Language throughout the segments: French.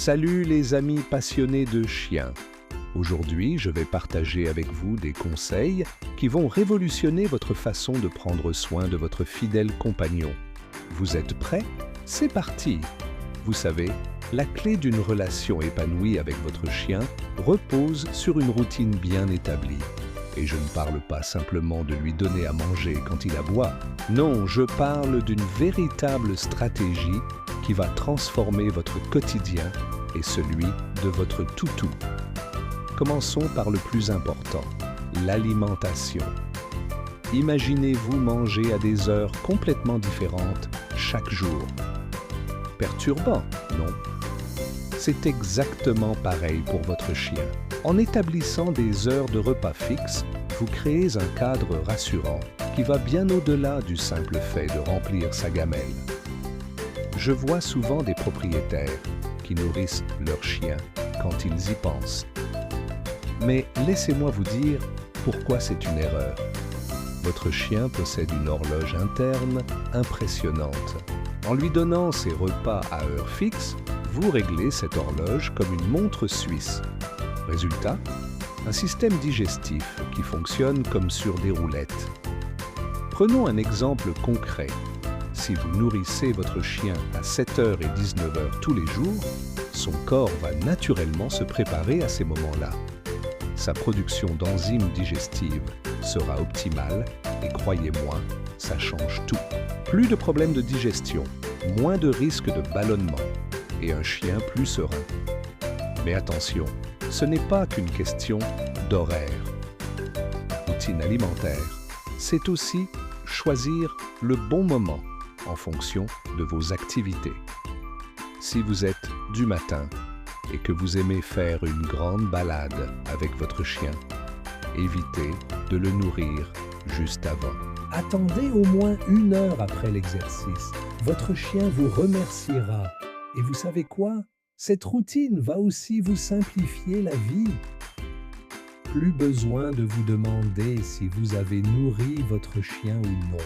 Salut les amis passionnés de chiens. Aujourd'hui, je vais partager avec vous des conseils qui vont révolutionner votre façon de prendre soin de votre fidèle compagnon. Vous êtes prêts? C'est parti! Vous savez, la clé d'une relation épanouie avec votre chien repose sur une routine bien établie. Et je ne parle pas simplement de lui donner à manger quand il aboie. Non, je parle d'une véritable stratégie qui va transformer votre quotidien et celui de votre toutou. Commençons par le plus important, l'alimentation. Imaginez-vous manger à des heures complètement différentes chaque jour. Perturbant, non? C'est exactement pareil pour votre chien. En établissant des heures de repas fixes, vous créez un cadre rassurant qui va bien au-delà du simple fait de remplir sa gamelle. Je vois souvent des propriétaires qui nourrissent leurs chiens quand ils y pensent. Mais laissez-moi vous dire pourquoi c'est une erreur. Votre chien possède une horloge interne impressionnante. En lui donnant ses repas à heure fixe, vous réglez cette horloge comme une montre suisse. Résultat, un système digestif qui fonctionne comme sur des roulettes. Prenons un exemple concret. Si vous nourrissez votre chien à 7h et 19h tous les jours, son corps va naturellement se préparer à ces moments-là. Sa production d'enzymes digestives sera optimale et croyez-moi, ça change tout. Plus de problèmes de digestion, moins de risques de ballonnement et un chien plus serein. Mais attention, ce n'est pas qu'une question d'horaire. Routine alimentaire, c'est aussi choisir le bon moment en fonction de vos activités. Si vous êtes du matin et que vous aimez faire une grande balade avec votre chien, évitez de le nourrir juste avant. Attendez au moins 1 heure après l'exercice. Votre chien vous remerciera. Et vous savez quoi? Cette routine va aussi vous simplifier la vie. Plus besoin de vous demander si vous avez nourri votre chien ou non.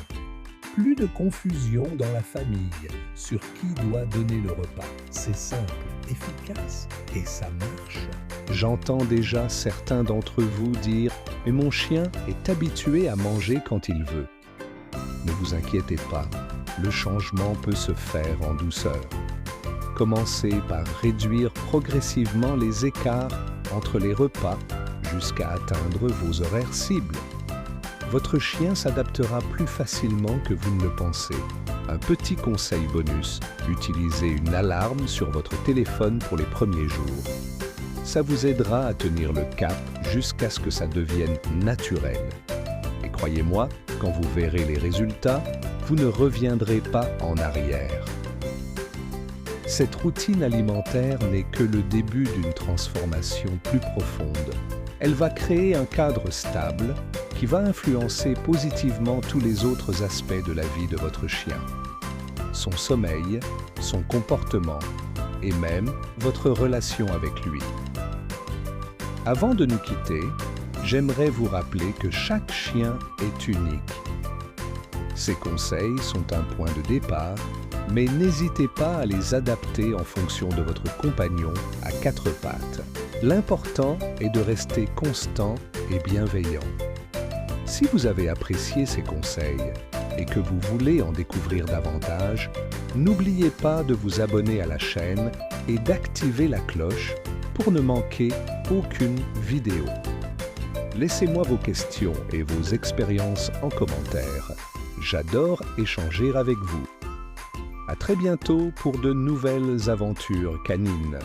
Plus de confusion dans la famille sur qui doit donner le repas. C'est simple, efficace et ça marche. J'entends déjà certains d'entre vous dire « Mais mon chien est habitué à manger quand il veut ». Ne vous inquiétez pas, le changement peut se faire en douceur. Commencez par réduire progressivement les écarts entre les repas jusqu'à atteindre vos horaires cibles. Votre chien s'adaptera plus facilement que vous ne le pensez. Un petit conseil bonus, utilisez une alarme sur votre téléphone pour les premiers jours. Ça vous aidera à tenir le cap jusqu'à ce que ça devienne naturel. Et croyez-moi, quand vous verrez les résultats, vous ne reviendrez pas en arrière. Cette routine alimentaire n'est que le début d'une transformation plus profonde. Elle va créer un cadre stable qui va influencer positivement tous les autres aspects de la vie de votre chien. Son sommeil, son comportement et même votre relation avec lui. Avant de nous quitter, j'aimerais vous rappeler que chaque chien est unique. Ces conseils sont un point de départ, mais n'hésitez pas à les adapter en fonction de votre compagnon à 4 pattes. L'important est de rester constant et bienveillant. Si vous avez apprécié ces conseils et que vous voulez en découvrir davantage, n'oubliez pas de vous abonner à la chaîne et d'activer la cloche pour ne manquer aucune vidéo. Laissez-moi vos questions et vos expériences en commentaire. J'adore échanger avec vous. À très bientôt pour de nouvelles aventures canines.